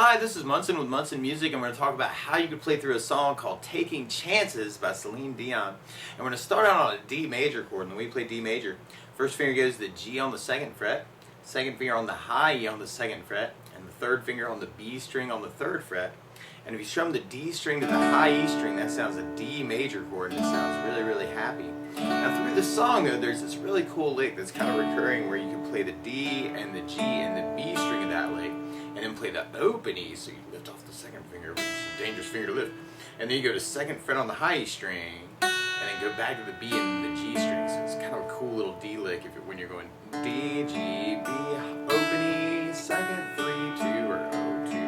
Hi, this is Munson with Munson Music, and we're going to talk about how you can play through a song called Taking Chances by Celine Dion. And we're going to start out on a D major chord, and when we play D major, first finger goes to the G on the second fret, second finger on the high E on the second fret, and the third finger on the B string on the third fret. And if you strum the D string to the high E string, that sounds a D major chord, and it sounds really, really happy. Now through the song, though, there's this really cool lick that's kind of recurring where you can play the D and the G and the B string of that lick, and then play the open E, so you lift off the second finger, which is a dangerous finger to lift. And then you go to second fret on the high E string, and then go back to the B and the G string. So it's kind of a cool little D lick when you're going D, G, B, open E, second, 3, 2, or O, 2, 3,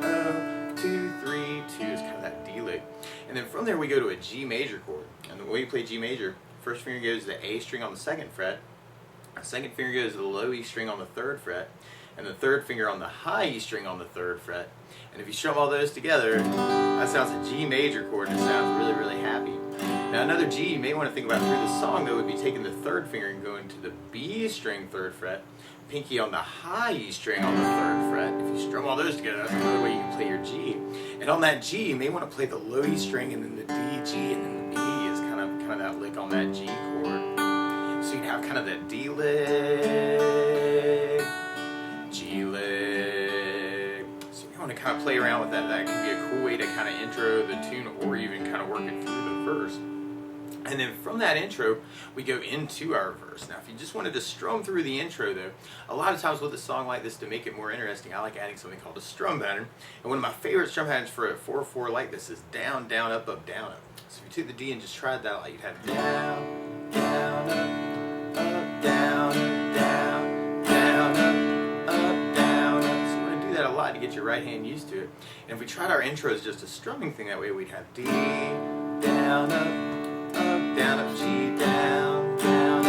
O, 2, 3, 2. It's kind of that D lick. And then from there we go to a G major chord. And the way you play G major, first finger goes to the A string on the second fret, second finger goes to the low E string on the third fret, and the third finger on the high E string on the third fret. And if you strum all those together, that sounds a G major chord, and it sounds really, really happy. Now another G you may want to think about through the song, though, would be taking the third finger and going to the B string third fret, pinky on the high E string on the third fret. If you strum all those together, that's another way you can play your G. And on that G, you may want to play the low E string and then the D, G, and then the B is kind of that lick on that G chord. So you can have kind of that D lick, G lick. So you want to kind of play around with that. That can be a cool way to kind of intro the tune or even kind of work it through the verse. And then from that intro, we go into our verse. Now, if you just wanted to strum through the intro, though, a lot of times with a song like this, to make it more interesting, I like adding something called a strum pattern. And one of my favorite strum patterns for a 4/4 like this is down, down, up, up, down, up. So if you took the D and just tried that, like you'd have down, down, up, down, up, down, down, up, down, up. So you want to do that a lot to get your right hand used to it. And if we tried our intro as just a strumming thing that way, we'd have D, down, up, down, up, G, down, down,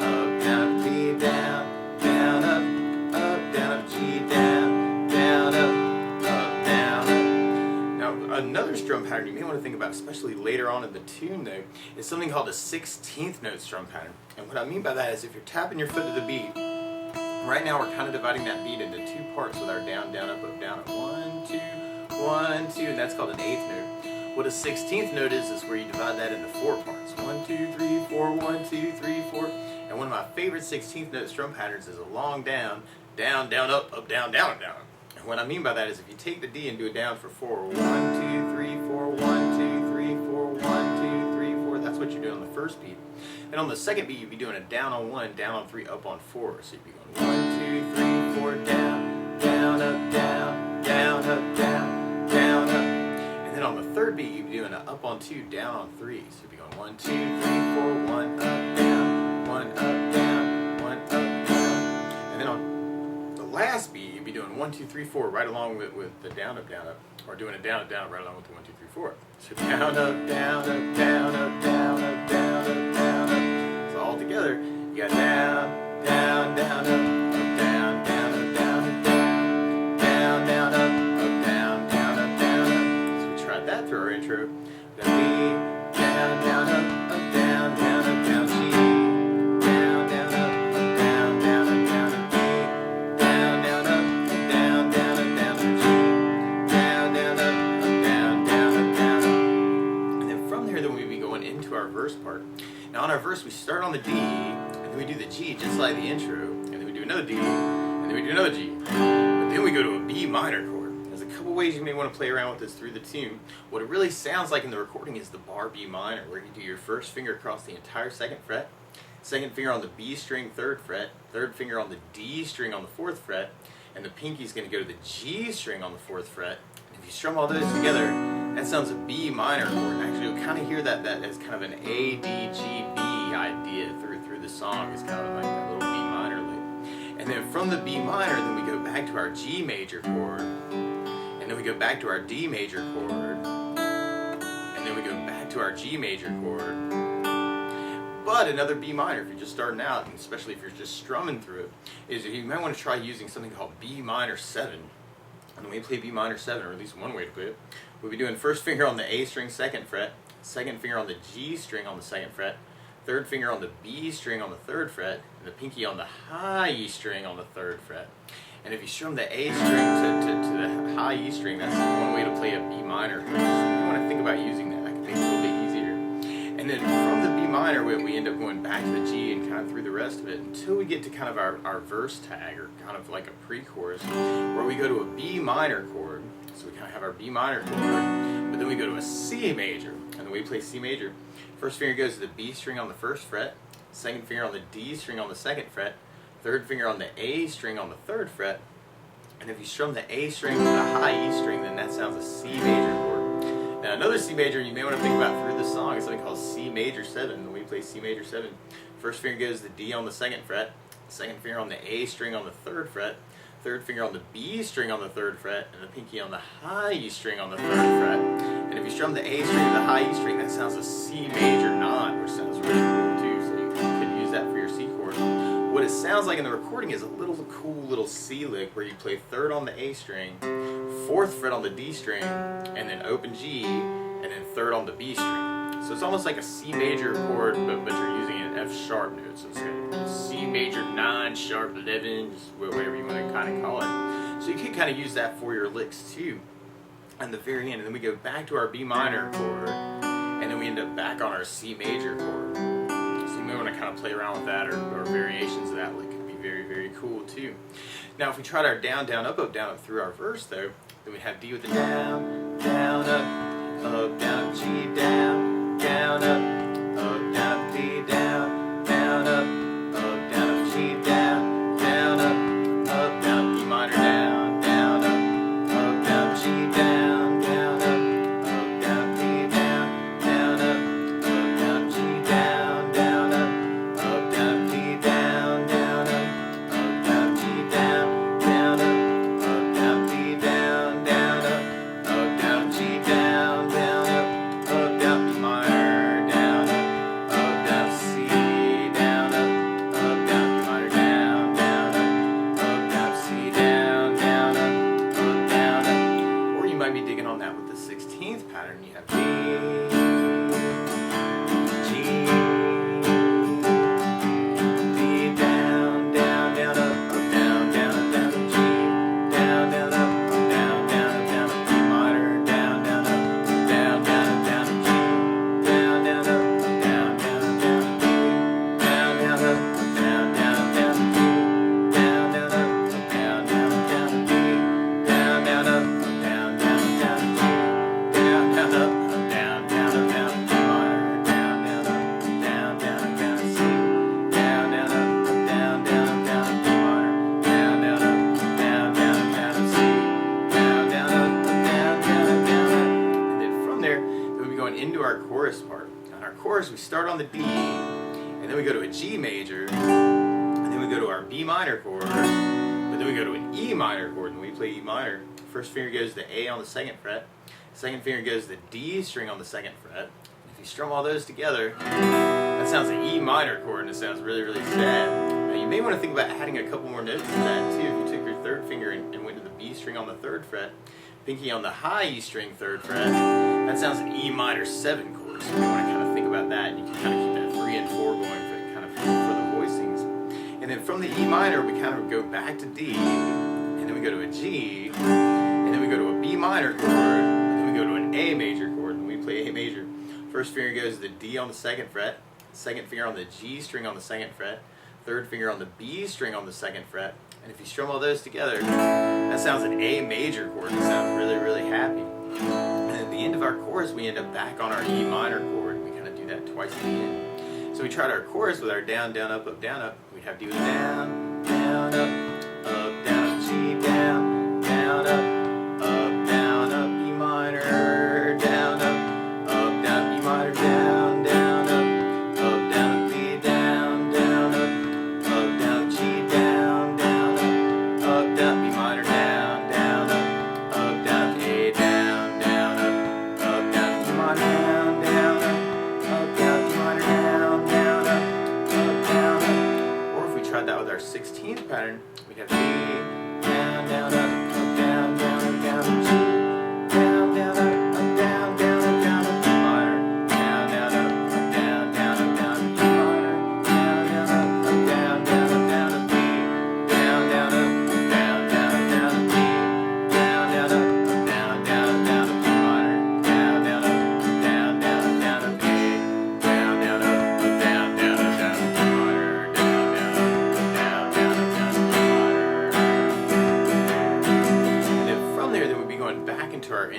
up, down, up, D, down, down, up, down, up, G, down, down, up, down, up. Now, another strum pattern you may want to think about, especially later on in the tune, though, is something called a 16th note strum pattern. And what I mean by that is if you're tapping your foot to the beat, right now we're kind of dividing that beat into two parts with our down, down, up, down, up. 1, 2, 1, 2, and that's called an 8th note. What a 16th note is where you divide that into 4 parts. 1, 2, 3, 4, 1, 2, 3, 4. And one of my favorite 16th note strum patterns is a long down, down, down, up, down, down, down. And what I mean by that is if you take the D and do it down for 4, 1, 2, 3, 4, 1, 2, 3, 4, 1, 2, 3, 4. That's what you're doing on the first beat. And on the second beat, you'd be doing a down on 1, down on 3, up on 4. So you'd be going 1, 2, 3, 4, down, down, up, down, down, up, down, down, up. And then on the third beat, you'd be doing an up on 2, down on 3. So you'd be going 1, 2, 3, 4, 1, up, down, 1, up, down, 1, up, down. And then on the last beat, you'd be doing 1, 2, 3, 4 right along with the down, up, or doing a down, up, right along with the 1, 2, 3, 4. So down, up, down, up, down, up, down, up, down, up, down, up. So all together, you got down, down, down, up, down, down, up, down, up, down, down, down, up, down, down, up, down, up. So we tried that through our intro. Then B, down, down, up, down, down, up, down, G, down, down, up, down, down, up, down, up, B, down, down, up, down, down, up, down, up, G, down, down, up, down, down, up, down, up. And then from there, then we'd be going into our verse part. Now on our verse, we start on the D, and then we do the G just like the intro, and then we do another D, and then we do another G. But then we go to a B minor chord. There's a couple ways you may want to play around with this through the tune. What it really sounds like in the recording is the bar B minor, where you do your first finger across the entire second fret, second finger on the B string third fret, third finger on the D string on the fourth fret, and the pinky's going to go to the G string on the fourth fret. And if you strum all those together, that sounds a B minor chord. And actually, you'll kind of hear that as kind of an A, D, G, B idea through the song. It's kind of like that little B minor lick. And then from the B minor, then we go back to our G major chord, and then we go back to our D major chord, and then we go back to our G major chord. But another B minor, if you're just starting out, and especially if you're just strumming through it, is you might want to try using something called B minor 7. And when we play B minor 7, or at least one way to play it, we'll be doing first finger on the A string second fret, second finger on the G string on the second fret, third finger on the B string on the third fret, and the pinky on the high E string on the third fret. And if you strum the A string to the high E string, that's one way to play a B minor. So you want to think about using that. That can make it a little bit easier. And then from the B minor, we end up going back to the G and kind of through the rest of it until we get to kind of our verse tag, or kind of like a pre-chorus, where we go to a B minor chord. So we kind of have our B minor chord, but then we go to a C major. And the way we play C major, first finger goes to the B string on the first fret, second finger on the D string on the second fret, third finger on the A string on the third fret, and if you strum the A string to the high E string, then that sounds a C major chord. Now another C major you may want to think about through the song is something called C major 7. When we play C major 7, first finger goes to the D on the second fret, second finger on the A string on the third fret, third finger on the B string on the third fret, and the pinky on the high E string on the third fret. And if you strum the A string to the high E string, that sounds a C major 9, which sounds really cool too, so you could use that for your C chord. What it sounds like in the recording is a little cool little C lick where you play third on the A string, fourth fret on the D string, and then open G, and then third on the B string. So it's almost like a C major chord, but you're using an F sharp note. So it's a C major 9, sharp 11, just whatever you want to kind of call it. So you can kind of use that for your licks too. At the very end, and then we go back to our B minor chord, and then we end up back on our C major chord. So you may want to kind of play around with that, or variations of that lick could be very, very cool too. Now if we tried our down, down, up through our verse though, then we have D with the down, down, up, down, up, G, down, down, up, down, up, D, down, down, up, G, down, down, up, B minor, down, down, up, G, down, down, up, D, down, down, up, G, down, down, up, D, down, down, up, G, down, down, up, D, down, down, up, G, down, down, up, B minor, down, up, C, down, up, B minor, down, up, C, down, down, up. Or you might be digging on that with the 16th pattern. You have G, D, down, down, down, up, down, down, down, G, down, down, up, down, down, B minor, down, down, up, down, down, G, down, down, up, down, down, D, down, down, up, down, down, G, down, down, up, down, down, D, down, down, up, down, down, G, down, down, up, down, down, B minor, down, down, up, down, down, C, down, down, up, down, down, B minor, down, down, up, down, C, down, down, up, down. And then from there, we'll be going into our chorus part. On our chorus, we start on the D, and then we go to a G major, and then we go to our B minor chord, but then we go to an E minor chord, and we play E minor. First finger goes to the A on the second fret, second finger goes to the D string on the second fret. If you strum all those together, that sounds an E minor chord, and it sounds really, really sad. Now you may want to think about adding a couple more notes to that too. If you took your third finger and went to the B string on the third fret, pinky on the high E string third fret, that sounds an E minor 7 chord. So you want to kind of think about that, and you can kind of keep that 3 and 4 going for the voicings. And then from the E minor, we kind of go back to D, and then we go to a G, and then we go to a B minor chord, and then we go to an A major chord, and we play A major. First finger goes to the D on the second fret, second finger on the G string on the second fret, third finger on the B string on the second fret, and if you strum all those together, that sounds an A major chord. It sounds really, really happy. And at the end of our chorus, we end up back on our E minor chord, and we kind of do that twice at the end. So we tried our chorus with our down, down, up, we'd have D with down, down, up, G, down, down, up, B minor, down, B minor, down, down, B, down, up, G, down, down, B minor, down, A, down, up, B minor, down, B minor, down, or if we tried that with our 16th pattern, we'd have D, down, down, up, down, G, down, down, up, down, B minor, down, up, B minor, down, up, B, down, up,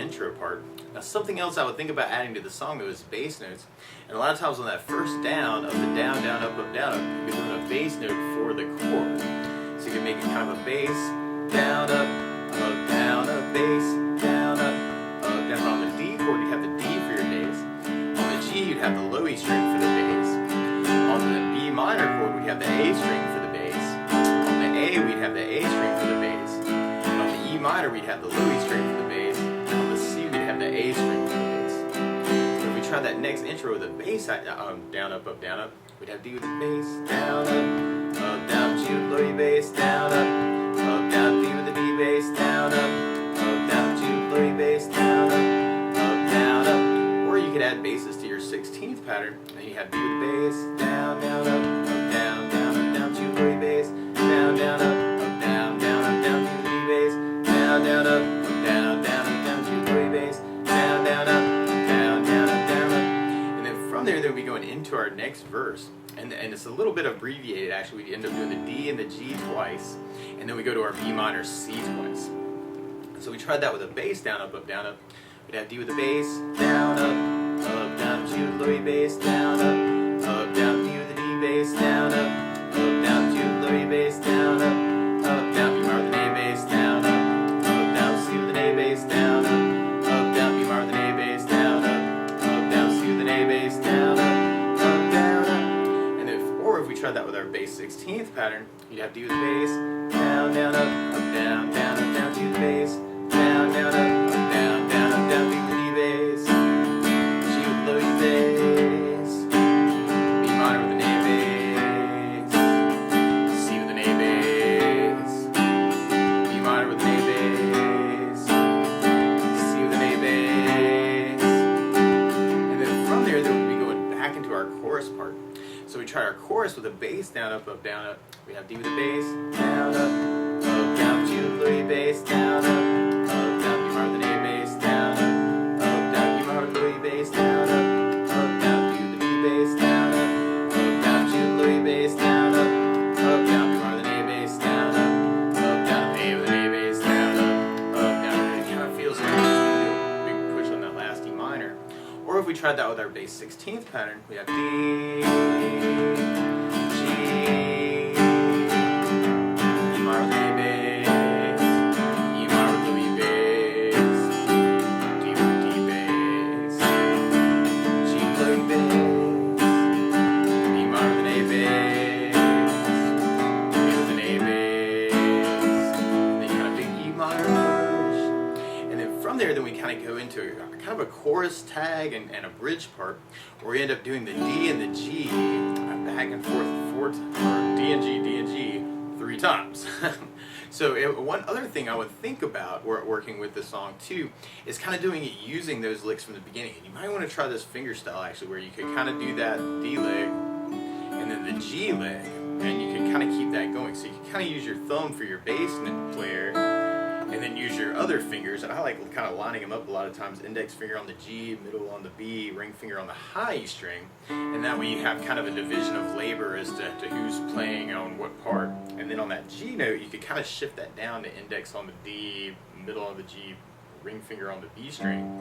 intro part. Now something else I would think about adding to the song though is bass notes. And a lot of times on that first down of the down, down, up, down, up, you're doing a bass note for the chord. So you can make it kind of a bass, down, up, bass, down, up, down. On the D chord, you'd have the D for your bass. On the G, you'd have the low E string for the bass. On the B minor chord, we'd have the A string for the bass. On the A, we'd have the A string for the bass. And on the E minor, we'd have the low E string for the bass. And on the C, we'd have the A string for the bass. So if we try that next intro with the bass, down, up, we'd have D with the bass, down, down, G with low E bass, down, down, D with the D bass, down, down, G with low E bass, down, down, up. Or you could add basses to your 16th pattern, and then you have D with the bass, down, down, down, down, G with low E bass, down, down, down, down, G with the D bass, down, down, down, G with low E bass, down, down, and then from there, then we going into our next verse. And it's a little bit abbreviated actually. We end up doing the D and the G twice, and then we go to our B minor C twice. So we tried that with a bass, down, up, down, up. We'd have D with the bass, down, down, G with low E bass, down, down, D with the D bass, down, down, G with low E bass, down, down, B minor with an A bass, down, down, C with an A bass, down, down, B minor with an A bass, down, down, C with an A bass, down, down. Or if we tried that with our bass 16th pattern, you'd have D with the bass, down, down, down, down, G with the bass, down, down, down, D with the D bass, G with low E bass, B minor with an A bass, C with an A bass, B minor with an A bass, C with an A bass, and then from there, then we'll be going back into our chorus part. So we try our chorus with a bass, down, up, down, up. We have D with the bass, down, down, G with low E bass, down, down, B minor with an A bass, down, down, B minor with low E bass, down, down, D with the D bass, down, down, G with low E bass, down, down, B minor with an A bass, down, down, A with an A bass, down, down. It kind of feels like a big push on that last E minor. Or if we tried that with our bass 16th pattern, we have D, G, E minor with A bass, E minor with low E bass, D with D bass, G with low E bass, B minor with an A bass, D with an A bass, and then kind of big E minor push. And then from there, then we kind of go into kind of a chorus tag and a bridge part, where we end up doing the D and the G back and forth, or D and G 3 times. So one other thing I would think about working with the song too is kind of doing it using those licks from the beginning. And you might want to try this fingerstyle actually, where you could kind of do that D lick and then the G lick, and you can kind of keep that going. So you can kind of use your thumb for your bass player, and then use your other fingers, and I like kind of lining them up a lot of times, index finger on the G, middle on the B, ring finger on the high E string, and that way you have kind of a division of labor as to who's playing on what part. And then on that G note, you could kind of shift that down to index on the D, middle on the G, ring finger on the B string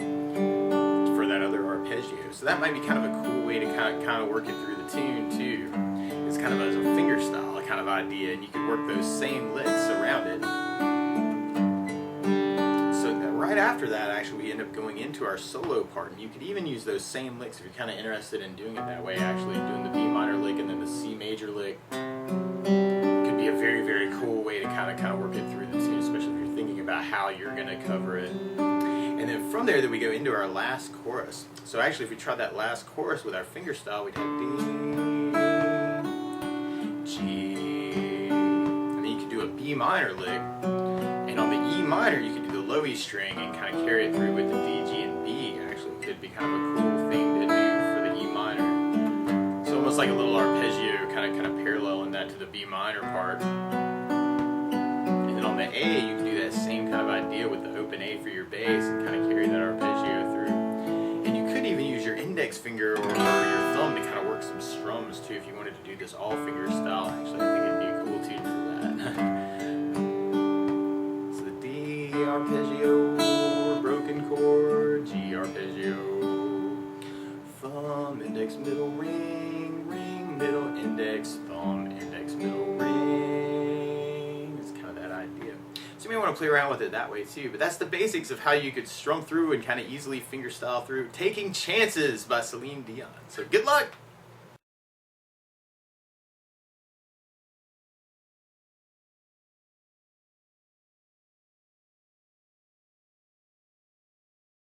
for that other arpeggio. So that might be kind of a cool way to kind of work it through the tune too. It's kind of as a fingerstyle kind of idea, and you can work those same licks around it. Right after that, actually, we end up going into our solo part, and you could even use those same licks if you're kind of interested in doing it that way, actually, doing the B minor lick and then the C major lick. Could be a very, very cool way to kind of work it through the tune, especially if you're thinking about how you're going to cover it. And then from there, then we go into our last chorus. So actually, if we try that last chorus with our fingerstyle, we'd have D, G, and then you could do a B minor lick. And on the E minor, you could do the low E string and kind of carry it through with the D, G, and B. Actually, it could be kind of a cool thing to do for the E minor. It's almost like a little arpeggio, kind of paralleling that to the B minor part. And then on the A, you can do that same kind of idea with the open A for your bass and kind of carry that arpeggio through. And you could even use your index finger or your thumb to kind of work some strums too if you wanted to do this all finger style. Actually, I think it'd be a cool tune for that. arpeggio or broken chord. index, middle, ring, ring, middle, index, thumb, index, middle, ring. It's kind of that idea. So you may want to play around with it that way too, but that's the basics of how you could strum through and kind of easily fingerstyle through Taking Chances by Celine Dion. So good luck!